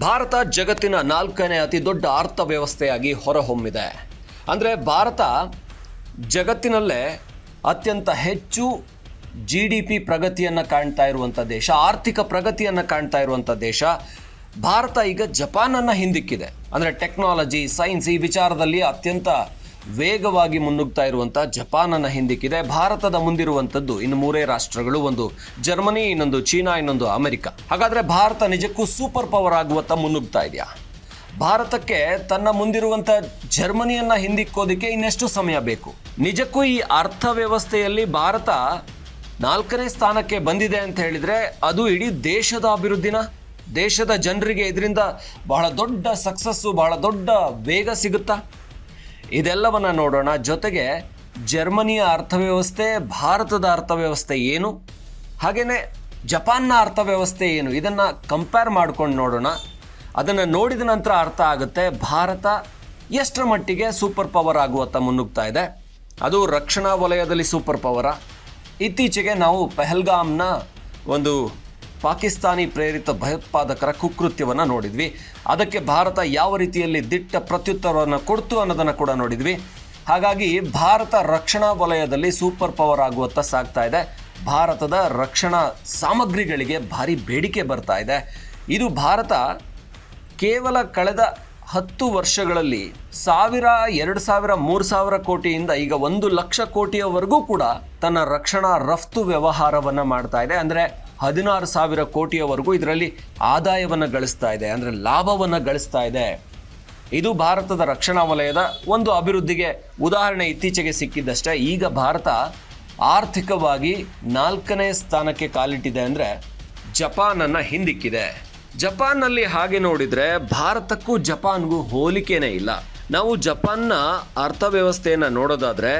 ಭಾರತ ಜಗತ್ತಿನ 4ನೇ ಅತಿ ದೊಡ್ಡ ಅರ್ಥವ್ಯವಸ್ಥೆಯಾಗಿ ಹೊರಹೊಮ್ಮಿದೆ. ಅಂದರೆ ಭಾರತ ಜಗತ್ತಿನಲ್ಲೇ ಅತ್ಯಂತ ಹೆಚ್ಚು GDP ಪ್ರಗತಿಯನ್ನು ಕಾಣ್ತಾ ಇರುವಂಥ ದೇಶ, ಆರ್ಥಿಕ ಪ್ರಗತಿಯನ್ನು ಕಾಣ್ತಾ ಇರುವಂಥ ದೇಶ. ಭಾರತ ಈಗ ಜಪಾನನ್ನು ಹಿಂದಿಕ್ಕಿದೆ. ಅಂದರೆ ಟೆಕ್ನಾಲಜಿ, ಸೈನ್ಸ್ ಈ ವಿಚಾರದಲ್ಲಿ ಅತ್ಯಂತ ವೇಗವಾಗಿ ಮುನ್ನುಗ್ತಾ ಇರುವಂಥ ಜಪಾನನ್ನು ಹಿಂದಿಕ್ಕಿದೆ. ಭಾರತದ ಮುಂದಿರುವಂಥದ್ದು ಇನ್ನು 3 ರಾಷ್ಟ್ರಗಳು, ಒಂದು ಜರ್ಮನಿ, ಇನ್ನೊಂದು ಚೀನಾ, ಇನ್ನೊಂದು ಅಮೆರಿಕ. ಹಾಗಾದರೆ ಭಾರತ ನಿಜಕ್ಕೂ ಸೂಪರ್ ಪವರ್ ಆಗುವತ್ತ ಮುನ್ನುಗ್ತಾ ಇದೆಯಾ? ಭಾರತಕ್ಕೆ ತನ್ನ ಮುಂದಿರುವಂಥ ಜರ್ಮನಿಯನ್ನು ಹಿಂದಿಕ್ಕೋದಕ್ಕೆ ಇನ್ನೆಷ್ಟು ಸಮಯ ಬೇಕು? ನಿಜಕ್ಕೂ ಈ ಅರ್ಥವ್ಯವಸ್ಥೆಯಲ್ಲಿ ಭಾರತ 4ನೇ ಸ್ಥಾನಕ್ಕೆ ಬಂದಿದೆ ಅಂತ ಹೇಳಿದರೆ ಅದು ಇಡೀ ದೇಶದ ಅಭಿವೃದ್ಧಿನ, ದೇಶದ ಜನರಿಗೆ ಇದರಿಂದ ಬಹಳ ದೊಡ್ಡ ಸಕ್ಸಸ್ಸು, ಬಹಳ ದೊಡ್ಡ ವೇಗ ಸಿಗುತ್ತಾ? ಇದೆಲ್ಲವನ್ನು ನೋಡೋಣ. ಜೊತೆಗೆ ಜರ್ಮನಿಯ ಅರ್ಥವ್ಯವಸ್ಥೆ, ಭಾರತದ ಅರ್ಥವ್ಯವಸ್ಥೆ ಏನು, ಹಾಗೆಯೇ ಜಪಾನ್ನ ಅರ್ಥವ್ಯವಸ್ಥೆ ಏನು, ಇದನ್ನು ಕಂಪೇರ್ ಮಾಡ್ಕೊಂಡು ನೋಡೋಣ. ಅದನ್ನು ನೋಡಿದ ನಂತರ ಅರ್ಥ ಆಗುತ್ತೆ ಭಾರತ ಎಷ್ಟರ ಮಟ್ಟಿಗೆ ಸೂಪರ್ ಪವರ್ ಆಗುವತ್ತ ಮುನ್ನುಗ್ತಾ ಇದೆ. ಅದು ರಕ್ಷಣಾ ವಲಯದಲ್ಲಿ ಸೂಪರ್ ಪವರ. ಇತ್ತೀಚೆಗೆ ನಾವು ಪಹಲ್ಗಾಮ್ನ ಒಂದು ಪಾಕಿಸ್ತಾನಿ ಪ್ರೇರಿತ ಭಯೋತ್ಪಾದಕರ ಕುಕೃತ್ಯವನ್ನು ನೋಡಿದ್ವಿ. ಅದಕ್ಕೆ ಭಾರತ ಯಾವ ರೀತಿಯಲ್ಲಿ ದಿಟ್ಟ ಪ್ರತ್ಯುತ್ತರವನ್ನು ಕೊಡ್ತು ಅನ್ನೋದನ್ನು ಕೂಡ ನೋಡಿದ್ವಿ. ಹಾಗಾಗಿ ಭಾರತ ರಕ್ಷಣಾ ವಲಯದಲ್ಲಿ ಸೂಪರ್ ಪವರ್ ಆಗುವತ್ತ ಸಾಗ್ತಾ ಇದೆ. ಭಾರತದ ರಕ್ಷಣಾ ಸಾಮಗ್ರಿಗಳಿಗೆ ಭಾರಿ ಬೇಡಿಕೆ ಬರ್ತಾ ಇದೆ. ಇದು ಭಾರತ ಕೇವಲ ಕಳೆದ 10 ವರ್ಷಗಳಲ್ಲಿ 1000, 2000, 3000 ಕೋಟಿಯಿಂದ ಈಗ 1 ಲಕ್ಷ ಕೋಟಿಯವರೆಗೂ ಕೂಡ ತನ್ನ ರಕ್ಷಣಾ ರಫ್ತು ವ್ಯವಹಾರವನ್ನು ಮಾಡ್ತಾ ಇದೆ. ಅಂದರೆ 16,000 ಕೋಟಿಯವರೆಗೂ ಇದರಲ್ಲಿ ಆದಾಯವನ್ನು ಗಳಿಸ್ತಾ ಇದೆ, ಅಂದರೆ ಲಾಭವನ್ನು ಗಳಿಸ್ತಾ ಇದೆ. ಇದು ಭಾರತದ ರಕ್ಷಣಾ ವಲಯದ ಒಂದು ಅಭಿವೃದ್ಧಿಗೆ ಉದಾಹರಣೆ ಇತ್ತೀಚೆಗೆ ಸಿಕ್ಕಿದ್ದಷ್ಟೇ. ಈಗ ಭಾರತ ಆರ್ಥಿಕವಾಗಿ 4ನೇ ಸ್ಥಾನಕ್ಕೆ ಕಾಲಿಟ್ಟಿದೆ, ಅಂದರೆ ಜಪಾನನ್ನು ಹಿಂದಿಕ್ಕಿದೆ. ಜಪಾನ್ನಲ್ಲಿ ಹಾಗೆ ನೋಡಿದರೆ ಭಾರತಕ್ಕೂ ಜಪಾನ್ಗೂ ಹೋಲಿಕೆನೇ ಇಲ್ಲ. ನಾವು ಜಪಾನ್ನ ಅರ್ಥವ್ಯವಸ್ಥೆಯನ್ನು ನೋಡೋದಾದರೆ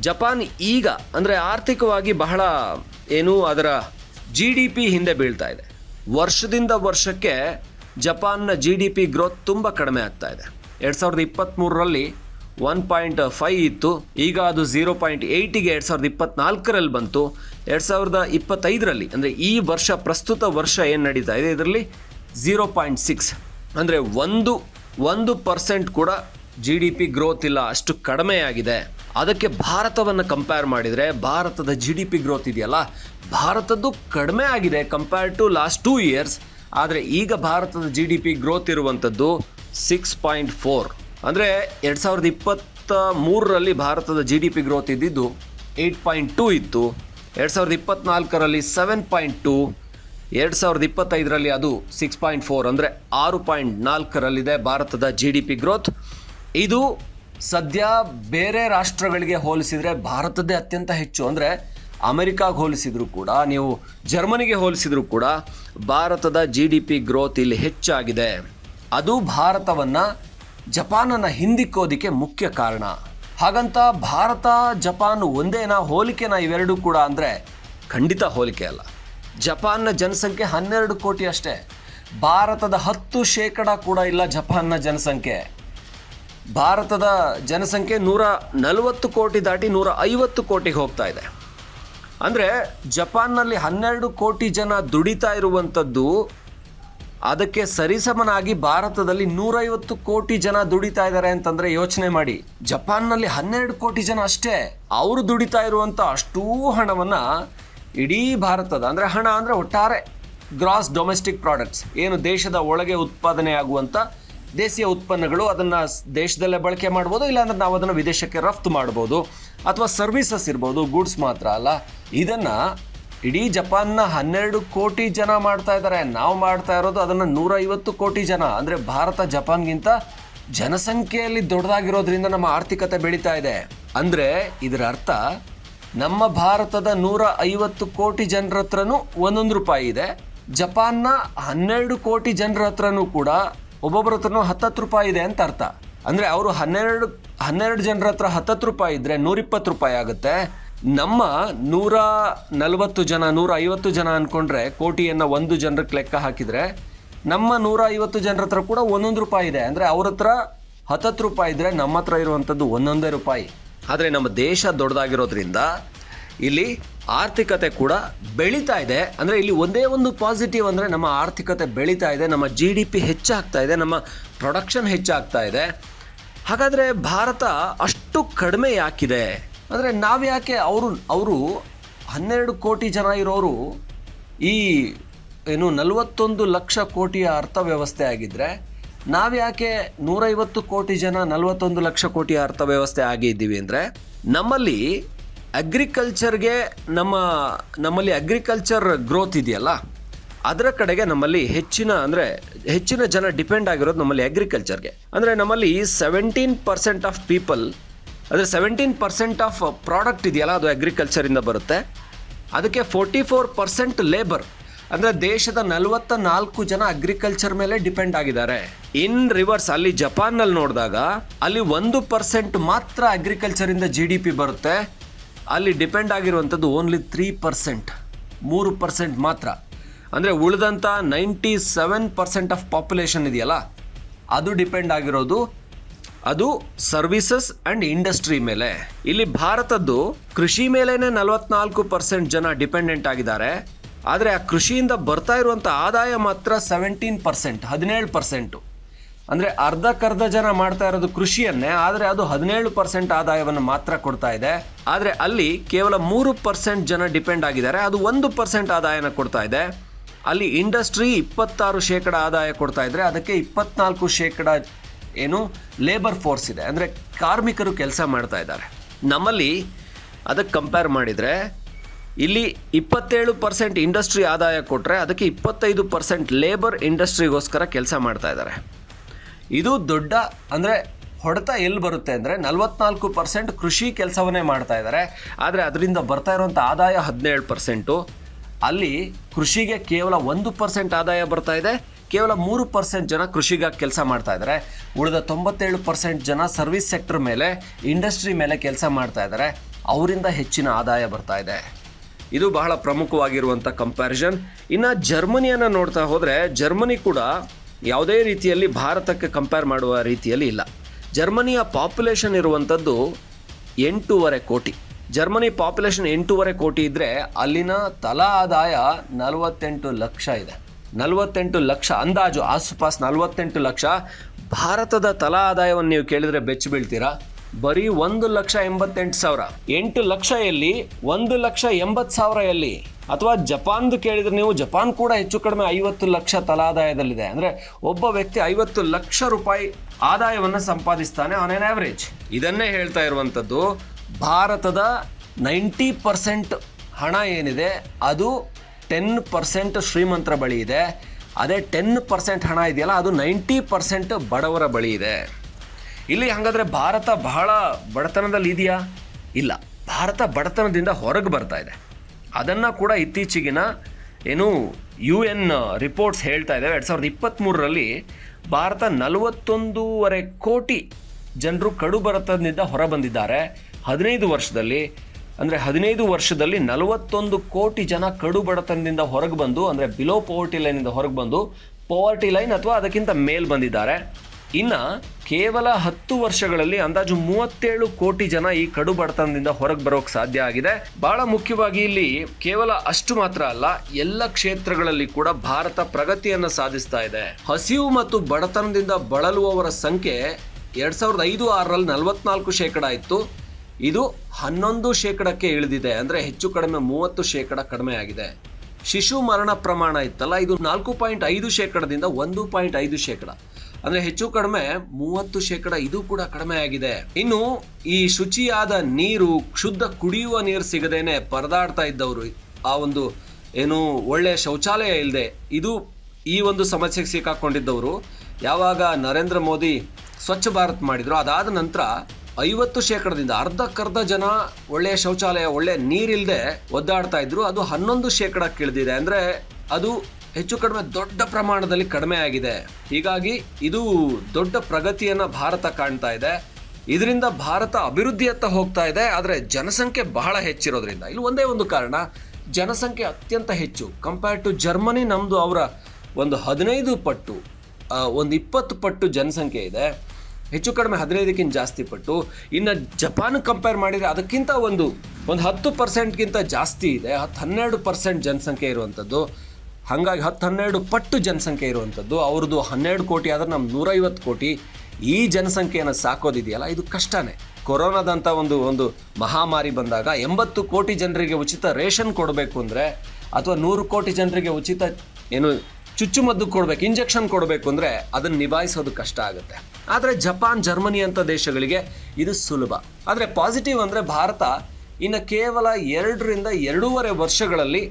ಜಪಾನ್ ಈಗ ಅಂದರೆ ಆರ್ಥಿಕವಾಗಿ ಬಹಳ ಅದರ GDP ಹಿಂದೆ ಬೀಳ್ತಾ ಇದೆ. ವರ್ಷದಿಂದ ವರ್ಷಕ್ಕೆ ಜಪಾನ್ನ GDP ಗ್ರೋತ್ ತುಂಬ ಕಡಿಮೆ ಆಗ್ತಾ ಇದೆ. 2023ರಲ್ಲಿ 1.5 ಇತ್ತು, ಈಗ ಅದು 0.8ಗೆ 2024ರಲ್ಲಿ ಬಂತು. 2025ರಲ್ಲಿ ಅಂದರೆ ಈ ವರ್ಷ, ಪ್ರಸ್ತುತ ವರ್ಷ ಏನು ನಡೀತಾ ಇದೆ, ಇದರಲ್ಲಿ 0.6 ಅಂದರೆ 1% ಕೂಡ GDP ಗ್ರೋತ್ ಇಲ್ಲ, ಅಷ್ಟು ಕಡಿಮೆಯಾಗಿದೆ. ಅದಕ್ಕೆ ಭಾರತವನ್ನು ಕಂಪೇರ್ ಮಾಡಿದರೆ ಭಾರತದ GDP ಗ್ರೋತ್ ಇದೆಯಲ್ಲ, ಭಾರತದ್ದು ಕಡಿಮೆ ಆಗಿದೆ ಕಂಪೇರ್ ಟು ಲಾಸ್ಟ್ 2 ಇಯರ್ಸ್. ಆದರೆ ಈಗ ಭಾರತದ GDP ಗ್ರೋತ್ ಇರುವಂಥದ್ದು 6.4. ಅಂದರೆ 2023ರಲ್ಲಿ ಭಾರತದ GDP ಗ್ರೋತ್ ಇದ್ದಿದ್ದು 8.2 ಇತ್ತು, 2024ರಲ್ಲಿ 7.2, 2025ರಲ್ಲಿ ಅದು 6.4 ಅಂದರೆ 6.4ರಲ್ಲಿದೆ ಭಾರತದ GDP ಗ್ರೋತ್. ಇದು ಸದ್ಯ ಬೇರೆ ರಾಷ್ಟ್ರಗಳಿಗೆ ಹೋಲಿಸಿದರೆ ಭಾರತದ್ದೇ ಅತ್ಯಂತ ಹೆಚ್ಚು. ಅಂದರೆ ಅಮೆರಿಕಾಗೆ ಹೋಲಿಸಿದ್ರು ಕೂಡ, ನೀವು ಜರ್ಮನಿಗೆ ಹೋಲಿಸಿದ್ರು ಕೂಡ ಭಾರತದ GDP ಗ್ರೋತ್ ಇಲ್ಲಿ ಹೆಚ್ಚಾಗಿದೆ. ಅದು ಭಾರತವನ್ನು ಜಪಾನನ್ನು ಹಿಂದಿಕ್ಕೋದಕ್ಕೆ ಮುಖ್ಯ ಕಾರಣ. ಹಾಗಂತ ಭಾರತ ಜಪಾನ್ ಒಂದೇನಾ, ಹೋಲಿಕೆನಾ ಇವೆರಡೂ ಕೂಡ ಅಂದರೆ ಖಂಡಿತ ಹೋಲಿಕೆ ಅಲ್ಲ. ಜಪಾನ್ನ ಜನಸಂಖ್ಯೆ 12 ಕೋಟಿ ಅಷ್ಟೇ. ಭಾರತದ 10% ಕೂಡ ಇಲ್ಲ ಜಪಾನ್ನ ಜನಸಂಖ್ಯೆ. ಭಾರತದ ಜನಸಂಖ್ಯೆ 140 ಕೋಟಿ ದಾಟಿ 150 ಕೋಟಿಗೆ ಹೋಗ್ತಾ ಇದೆ. ಅಂದರೆ ಜಪಾನ್ನಲ್ಲಿ 12 ಕೋಟಿ ಜನ ದುಡಿತಾ ಇರುವಂಥದ್ದು, ಅದಕ್ಕೆ ಸರಿಸಮನಾಗಿ ಭಾರತದಲ್ಲಿ 150 ಕೋಟಿ ಜನ ದುಡಿತಾ ಇದ್ದಾರೆ ಅಂತಂದರೆ ಯೋಚನೆ ಮಾಡಿ. ಜಪಾನ್ನಲ್ಲಿ 12 ಕೋಟಿ ಜನ ಅಷ್ಟೇ, ಅವರು ದುಡಿತಾ ಇರುವಂಥ ಅಷ್ಟೂ ಹಣವನ್ನು ಇಡೀ ಭಾರತದ, ಅಂದರೆ ಹಣ ಅಂದರೆ ಒಟ್ಟಾರೆ ಗ್ರಾಸ್ ಡೊಮೆಸ್ಟಿಕ್ ಪ್ರಾಡಕ್ಟ್ಸ್, ಏನು ದೇಶದ ಒಳಗೆ ಉತ್ಪಾದನೆ ಆಗುವಂಥ ದೇಶೀಯ ಉತ್ಪನ್ನಗಳು, ಅದನ್ನು ದೇಶದಲ್ಲೇ ಬಳಕೆ ಮಾಡ್ಬೋದು, ಇಲ್ಲಾಂದ್ರೆ ನಾವು ಅದನ್ನು ವಿದೇಶಕ್ಕೆ ರಫ್ತು ಮಾಡ್ಬೋದು, ಅಥವಾ ಸರ್ವಿಸಸ್ ಇರ್ಬೋದು, ಗೂಡ್ಸ್ ಮಾತ್ರ ಅಲ್ಲ. ಇದನ್ನು ಇಡೀ ಜಪಾನ್ನ 12 ಕೋಟಿ ಜನ ಮಾಡ್ತಾ ಇದ್ದಾರೆ. ನಾವು ಮಾಡ್ತಾ ಇರೋದು ಅದನ್ನು 150 ಕೋಟಿ ಜನ. ಅಂದರೆ ಭಾರತ ಜಪಾನ್ಗಿಂತ ಜನಸಂಖ್ಯೆಯಲ್ಲಿ ದೊಡ್ಡದಾಗಿರೋದ್ರಿಂದ ನಮ್ಮ ಆರ್ಥಿಕತೆ ಬೆಳೀತಾ ಇದೆ. ಅಂದರೆ ಇದರ ಅರ್ಥ ನಮ್ಮ ಭಾರತದ 150 ಕೋಟಿ ಜನರ ಹತ್ರನೂ ₹1 ಇದೆ. ಜಪಾನ್ನ 12 ಕೋಟಿ ಜನರ ಹತ್ರನೂ ಕೂಡ ಒಬ್ಬೊಬ್ಬರ ಹತ್ರನೂ ₹10 ಇದೆ ಅಂತ ಅರ್ಥ. ಅಂದರೆ ಅವರು 12 ಜನರ ಹತ್ರ ₹10 ಇದ್ದರೆ ₹120 ಆಗುತ್ತೆ. ನಮ್ಮ 140 ಜನ, 150 ಜನ ಅಂದ್ಕೊಂಡ್ರೆ, ಕೋಟಿಯನ್ನು 1 ಜನರಿಗೆ ಲೆಕ್ಕ ಹಾಕಿದರೆ ನಮ್ಮ 150 ಜನರ ಹತ್ರ ಕೂಡ ₹1 ಇದೆ. ಅಂದರೆ ಅವ್ರ ಹತ್ರ ₹10 ಇದ್ದರೆ ನಮ್ಮ ಹತ್ರ ಇರುವಂಥದ್ದು ₹1. ಆದರೆ ನಮ್ಮ ದೇಶ ದೊಡ್ಡದಾಗಿರೋದ್ರಿಂದ ಇಲ್ಲಿ ಆರ್ಥಿಕತೆ ಕೂಡ ಬೆಳೀತಾ ಇದೆ. ಅಂದರೆ ಇಲ್ಲಿ ಒಂದೇ ಒಂದು ಪಾಸಿಟಿವ್ ಅಂದರೆ ನಮ್ಮ ಆರ್ಥಿಕತೆ ಬೆಳೀತಾ ಇದೆ, ನಮ್ಮ GDP ಹೆಚ್ಚಾಗ್ತಾ ಇದೆ, ನಮ್ಮ ಪ್ರೊಡಕ್ಷನ್ ಹೆಚ್ಚಾಗ್ತಾ ಇದೆ. ಹಾಗಾದರೆ ಭಾರತ ಅಷ್ಟು ಕಡಿಮೆ ಯಾಕಿದೆ ಅಂದರೆ ನಾವ್ಯಾಕೆ ಅವರು 12 ಕೋಟಿ ಜನ ಇರೋರು ಈ 41 ಲಕ್ಷ ಕೋಟಿಯ ಅರ್ಥವ್ಯವಸ್ಥೆ ಆಗಿದ್ದರೆ ನಾವ್ಯಾಕೆ 150 ಕೋಟಿ ಜನ 41 ಲಕ್ಷ ಕೋಟಿಯ ಅರ್ಥವ್ಯವಸ್ಥೆ ಆಗಿದ್ದೀವಿ ಅಂದರೆ ನಮ್ಮಲ್ಲಿ ಅಗ್ರಿಕಲ್ಚರ್ಗೆ ನಮ್ಮಲ್ಲಿ ಅಗ್ರಿಕಲ್ಚರ್ ಗ್ರೋತ್ ಇದೆಯಲ್ಲ ಅದರ ಕಡೆಗೆ ನಮ್ಮಲ್ಲಿ ಹೆಚ್ಚಿನ ಜನ ಡಿಪೆಂಡ್ ಆಗಿರೋದು ನಮ್ಮಲ್ಲಿ ಅಗ್ರಿಕಲ್ಚರ್ಗೆ. ಅಂದರೆ ನಮ್ಮಲ್ಲಿ 17% ಆಫ್ ಪೀಪಲ್, ಅಂದರೆ 17% ಆಫ್ ಪ್ರಾಡಕ್ಟ್ ಇದೆಯಲ್ಲ ಅದು ಅಗ್ರಿಕಲ್ಚರಿಂದ ಬರುತ್ತೆ. ಅದಕ್ಕೆ 44% ಲೇಬರ್, ಅಂದರೆ ದೇಶದ 44 ಜನ ಅಗ್ರಿಕಲ್ಚರ್ ಮೇಲೆ ಡಿಪೆಂಡ್ ಆಗಿದ್ದಾರೆ. ಇನ್ ರಿವರ್ಸ್ ಅಲ್ಲಿ ಜಪಾನ್ನಲ್ಲಿ ನೋಡಿದಾಗ ಅಲ್ಲಿ 1% ಮಾತ್ರ ಅಗ್ರಿಕಲ್ಚರಿಂದ GDP ಬರುತ್ತೆ. ಅಲ್ಲಿ ಡಿಪೆಂಡ್ ಆಗಿರುವಂಥದ್ದು ಓನ್ಲಿ 3% ಮಾತ್ರ. ಅಂದರೆ ಉಳಿದಂಥ 97% ಆಫ್ ಪಾಪ್ಯುಲೇಷನ್ ಇದೆಯಲ್ಲ ಅದು ಡಿಪೆಂಡ್ ಆಗಿರೋದು ಅದು ಸರ್ವಿಸಸ್ ಆ್ಯಂಡ್ ಇಂಡಸ್ಟ್ರಿ ಮೇಲೆ. ಇಲ್ಲಿ ಭಾರತದ್ದು ಕೃಷಿ ಮೇಲೇ 44% ಜನ ಡಿಪೆಂಡೆಂಟ್ ಆಗಿದ್ದಾರೆ. ಆದರೆ ಆ ಕೃಷಿಯಿಂದ ಬರ್ತಾ ಇರುವಂಥ ಆದಾಯ ಮಾತ್ರ 17%. ಅಂದರೆ ಅರ್ಧಕ್ಕರ್ಧ ಜನ ಮಾಡ್ತಾ ಇರೋದು ಕೃಷಿಯನ್ನೇ, ಆದರೆ ಅದು 17% ಆದಾಯವನ್ನು ಮಾತ್ರ ಕೊಡ್ತಾ ಇದೆ. ಆದರೆ ಅಲ್ಲಿ ಕೇವಲ 3% ಜನ ಡಿಪೆಂಡ್ ಆಗಿದ್ದಾರೆ, ಅದು 1% ಆದಾಯನ ಕೊಡ್ತಾ ಇದೆ. ಅಲ್ಲಿ ಇಂಡಸ್ಟ್ರಿ 26% ಆದಾಯ ಕೊಡ್ತಾ ಇದ್ರೆ ಅದಕ್ಕೆ 24% ಲೇಬರ್ ಫೋರ್ಸ್ ಇದೆ, ಅಂದರೆ ಕಾರ್ಮಿಕರು ಕೆಲಸ ಮಾಡ್ತಾ ಇದ್ದಾರೆ. ನಮ್ಮಲ್ಲಿ ಅದಕ್ಕೆ ಕಂಪೇರ್ ಮಾಡಿದರೆ ಇಲ್ಲಿ 27% ಇಂಡಸ್ಟ್ರಿ ಆದಾಯ ಕೊಟ್ಟರೆ ಅದಕ್ಕೆ 25% ಲೇಬರ್ ಇಂಡಸ್ಟ್ರಿಗೋಸ್ಕರ ಕೆಲಸ ಮಾಡ್ತಾ ಇದ್ದಾರೆ. ಇದು ದೊಡ್ಡ ಅಂದರೆ ಹೊಡೆತ ಎಲ್ಲಿ ಬರುತ್ತೆ ಅಂದರೆ 44% ಕೃಷಿ ಕೆಲಸವನ್ನೇ ಮಾಡ್ತಾ ಇದ್ದಾರೆ, ಆದರೆ ಅದರಿಂದ ಬರ್ತಾ ಇರುವಂಥ ಆದಾಯ 17%. ಅಲ್ಲಿ ಕೃಷಿಗೆ ಕೇವಲ 1% ಆದಾಯ ಬರ್ತಾ ಇದೆ, ಕೇವಲ 3% ಜನ ಕೃಷಿಗಾಗಿ ಕೆಲಸ ಮಾಡ್ತಾ ಇದ್ದಾರೆ. ಉಳಿದ 97% ಜನ ಸರ್ವಿಸ್ ಸೆಕ್ಟರ್ ಮೇಲೆ, ಇಂಡಸ್ಟ್ರಿ ಮೇಲೆ ಕೆಲಸ ಮಾಡ್ತಾ ಇದ್ದಾರೆ, ಅವರಿಂದ ಹೆಚ್ಚಿನ ಆದಾಯ ಬರ್ತಾ ಇದೆ. ಇದು ಬಹಳ ಪ್ರಮುಖವಾಗಿರುವಂಥ ಕಂಪ್ಯಾರಿಸನ್. ಇನ್ನು ಜರ್ಮನಿಯನ್ನು ನೋಡ್ತಾ ಹೋದರೆ ಜರ್ಮನಿ ಕೂಡ ಯಾವುದೇ ರೀತಿಯಲ್ಲಿ ಭಾರತಕ್ಕೆ ಕಂಪೇರ್ ಮಾಡುವ ರೀತಿಯಲ್ಲಿ ಇಲ್ಲ. ಜರ್ಮನಿಯ ಪಾಪ್ಯುಲೇಷನ್ ಇರುವಂಥದ್ದು 8.5 ಕೋಟಿ. ಜರ್ಮನಿ ಪಾಪ್ಯುಲೇಷನ್ 8.5 ಕೋಟಿ ಇದ್ದರೆ ಅಲ್ಲಿನ ತಲಾ ಆದಾಯ 48 ಲಕ್ಷ ಇದೆ. 48 ಲಕ್ಷ ಅಂದಾಜು ಆಸುಪಾಸ್ 48 ಲಕ್ಷ. ಭಾರತದ ತಲಾ ಆದಾಯವನ್ನು ನೀವು ಕೇಳಿದರೆ ಬೆಚ್ಚಿ ಬೀಳ್ತೀರಾ. ಬರೀ 1,88,000. 8 ಲಕ್ಷ ಎಲ್ಲಿ, 1,80,000 ಎಲ್ಲಿ? ಅಥವಾ ಜಪಾನ್ದು ಕೇಳಿದ್ರೆ ನೀವು, ಜಪಾನ್ ಕೂಡ ಹೆಚ್ಚು ಕಡಿಮೆ 50 ಲಕ್ಷ ತಲಾದಾಯದಲ್ಲಿದೆ. ಅಂದರೆ ಒಬ್ಬ ವ್ಯಕ್ತಿ 50 ಲಕ್ಷ ರೂಪಾಯಿ ಆದಾಯವನ್ನು ಸಂಪಾದಿಸ್ತಾನೆ ಆನ್ ಆನ್ ಆವ್ರೇಜ್. ಇದನ್ನೇ ಹೇಳ್ತಾ ಇರುವಂಥದ್ದು. ಭಾರತದ 90% ಹಣ ಏನಿದೆ ಅದು 10% ಶ್ರೀಮಂತರ ಬಳಿ ಇದೆ. ಅದೇ 10% ಹಣ ಇದೆಯಲ್ಲ ಅದು 90% ಬಡವರ ಬಳಿ ಇದೆ. ಇಲ್ಲಿ ಹಾಗಾದರೆ ಭಾರತ ಬಹಳ ಬಡತನದಲ್ಲಿ ಇದೆಯಾ? ಇಲ್ಲ, ಭಾರತ ಬಡತನದಿಂದ ಹೊರಗೆ ಬರ್ತಾ ಇದೆ. ಅದನ್ನು ಕೂಡ ಇತ್ತೀಚೆಗಿನ UN ರಿಪೋರ್ಟ್ಸ್ ಹೇಳ್ತಾ ಇದ್ದಾವೆ. 2023ರಲ್ಲಿ ಭಾರತ 41.5 ಕೋಟಿ ಜನರು ಕಡು ಬಡತನದಿಂದ ಹೊರ ಬಂದಿದ್ದಾರೆ. 15 ವರ್ಷದಲ್ಲಿ, ಅಂದರೆ 15 ವರ್ಷದಲ್ಲಿ 41 ಕೋಟಿ ಜನ ಕಡು ಬಡತನದಿಂದ ಹೊರಗೆ ಬಂದು, ಅಂದರೆ ಬಿಲೋ ಪೋವರ್ಟಿ ಲೈನಿಂದ ಹೊರಗೆ ಬಂದು ಪೋವರ್ಟಿ ಲೈನ್ ಅಥವಾ ಅದಕ್ಕಿಂತ ಮೇಲ್ ಬಂದಿದ್ದಾರೆ. ಇನ್ನು ಕೇವಲ 10 ವರ್ಷಗಳಲ್ಲಿ ಅಂದಾಜು 37 ಕೋಟಿ ಜನ ಈ ಕಡು ಬಡತನದಿಂದ ಹೊರಗೆ ಬರೋಕ್ಕೆ ಸಾಧ್ಯ ಆಗಿದೆ. ಬಹಳ ಮುಖ್ಯವಾಗಿ ಇಲ್ಲಿ ಕೇವಲ ಅಷ್ಟು ಮಾತ್ರ ಅಲ್ಲ, ಎಲ್ಲ ಕ್ಷೇತ್ರಗಳಲ್ಲಿ ಕೂಡ ಭಾರತ ಪ್ರಗತಿಯನ್ನು ಸಾಧಿಸ್ತಾ ಇದೆ. ಹಸಿವು ಮತ್ತು ಬಡತನದಿಂದ ಬಳಲುವವರ ಸಂಖ್ಯೆ 2005-6ರಲ್ಲಿ 44% ಇತ್ತು. ಇದು 11% ಇಳಿದಿದೆ, ಅಂದರೆ ಹೆಚ್ಚು ಕಡಿಮೆ 30% ಕಡಿಮೆ ಆಗಿದೆ. ಶಿಶು ಮರಣ ಪ್ರಮಾಣ ಇತ್ತಲ್ಲ, ಇದು 4.5%ದಿಂದ 1.5%, ಅಂದರೆ ಹೆಚ್ಚು ಕಡಿಮೆ 30% ಇದು ಕೂಡ ಕಡಿಮೆ ಆಗಿದೆ. ಇನ್ನು ಈ ಶುಚಿಯಾದ ನೀರು, ಶುದ್ಧ ಕುಡಿಯುವ ನೀರು ಸಿಗದೇನೆ ಪರದಾಡ್ತಾ ಇದ್ದವರು, ಆ ಒಂದು ಒಳ್ಳೆಯ ಶೌಚಾಲಯ ಇಲ್ಲದೆ ಈ ಒಂದು ಸಮಸ್ಯೆಗೆ ಸಿಕ್ಕಾಕೊಂಡಿದ್ದವರು, ಯಾವಾಗ ನರೇಂದ್ರ ಮೋದಿ ಸ್ವಚ್ಛ ಭಾರತ್ ಮಾಡಿದ್ರು ಅದಾದ ನಂತರ 50%ದಿಂದ ಅರ್ಧಕ್ಕರ್ಧ ಜನ ಒಳ್ಳೆಯ ಶೌಚಾಲಯ, ಒಳ್ಳೆಯ ನೀರಿಲ್ಲದೆ ಒದ್ದಾಡ್ತಾ ಇದ್ರು. ಅದು 11% ಇಳಿದಿದೆ. ಅಂದರೆ ಅದು ಹೆಚ್ಚು ಕಡಿಮೆ ದೊಡ್ಡ ಪ್ರಮಾಣದಲ್ಲಿ ಕಡಿಮೆ ಆಗಿದೆ. ಹೀಗಾಗಿ ಇದು ದೊಡ್ಡ ಪ್ರಗತಿಯನ್ನು ಭಾರತ ಕಾಣ್ತಾ ಇದೆ. ಇದರಿಂದ ಭಾರತ ಅಭಿವೃದ್ಧಿಯತ್ತ ಹೋಗ್ತಾ ಇದೆ. ಆದರೆ ಜನಸಂಖ್ಯೆ ಬಹಳ ಹೆಚ್ಚಿರೋದ್ರಿಂದ, ಇಲ್ಲಿ ಒಂದೇ ಒಂದು ಕಾರಣ, ಜನಸಂಖ್ಯೆ ಅತ್ಯಂತ ಹೆಚ್ಚು ಕಂಪೇರ್ ಟು ಜರ್ಮನಿ. ನಮ್ಮದು ಅವರ ಒಂದು 15 ಪಟ್ಟು, ಒಂದು 20 ಪಟ್ಟು ಜನಸಂಖ್ಯೆ ಇದೆ, ಹೆಚ್ಚು ಕಡಿಮೆ 15ಕ್ಕಿಂತ ಜಾಸ್ತಿ ಪಟ್ಟು. ಇನ್ನು ಜಪಾನ್ ಕಂಪೇರ್ ಮಾಡಿದರೆ ಅದಕ್ಕಿಂತ ಒಂದು ಒಂದು 10%ಗಿಂತ ಜಾಸ್ತಿ ಇದೆ. 10-12% ಜನಸಂಖ್ಯೆ ಇರುವಂಥದ್ದು. ಹಾಗಾಗಿ 10-12 ಪಟ್ಟು ಜನಸಂಖ್ಯೆ ಇರುವಂಥದ್ದು. ಅವ್ರದ್ದು 12 ಕೋಟಿ ಆದರೆ ನಮ್ಮ 150 ಕೋಟಿ. ಈ ಜನಸಂಖ್ಯೆಯನ್ನು ಸಾಕೋದಿದೆಯಲ್ಲ, ಇದು ಕಷ್ಟನೇ. ಕೊರೋನಾದಂಥ ಒಂದು ಮಹಾಮಾರಿ ಬಂದಾಗ 80 ಕೋಟಿ ಜನರಿಗೆ ಉಚಿತ ರೇಷನ್ ಕೊಡಬೇಕು ಅಂದರೆ, ಅಥವಾ 100 ಕೋಟಿ ಜನರಿಗೆ ಉಚಿತ ಚುಚ್ಚುಮದ್ದು ಕೊಡಬೇಕು, ಇಂಜೆಕ್ಷನ್ ಕೊಡಬೇಕು ಅಂದರೆ ಅದನ್ನು ನಿಭಾಯಿಸೋದು ಕಷ್ಟ ಆಗುತ್ತೆ. ಆದರೆ ಜಪಾನ್, ಜರ್ಮನಿ ಅಂಥ ದೇಶಗಳಿಗೆ ಇದು ಸುಲಭ. ಆದರೆ ಪಾಸಿಟಿವ್ ಅಂದರೆ ಭಾರತ ಇನ್ನು ಕೇವಲ 2ರಿಂದ 2.5 ವರ್ಷಗಳಲ್ಲಿ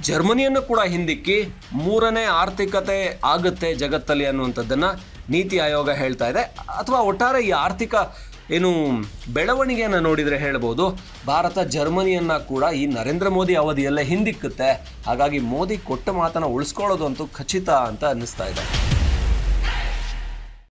ಜರ್ಮನಿಯನ್ನು ಕೂಡ ಹಿಂದಿಕ್ಕಿ 3ನೇ ಆರ್ಥಿಕತೆ ಆಗುತ್ತೆ ಜಗತ್ತಲ್ಲಿ ಅನ್ನುವಂಥದ್ದನ್ನು ನೀತಿ ಆಯೋಗ ಹೇಳ್ತಾ ಇದೆ. ಅಥವಾ ಒಟ್ಟಾರೆ ಈ ಆರ್ಥಿಕ ಬೆಳವಣಿಗೆಯನ್ನು ನೋಡಿದರೆ ಹೇಳ್ಬೋದು, ಭಾರತ ಜರ್ಮನಿಯನ್ನು ಕೂಡ ಈ ನರೇಂದ್ರ ಮೋದಿ ಅವಧಿಯಲ್ಲೇ ಹಿಂದಿಕ್ಕುತ್ತೆ. ಹಾಗಾಗಿ ಮೋದಿ ಕೊಟ್ಟ ಮಾತನ್ನು ಉಳಿಸ್ಕೊಳ್ಳೋದು ಅಂತೂ ಖಚಿತ ಅಂತ ಅನ್ನಿಸ್ತಾ ಇದೆ.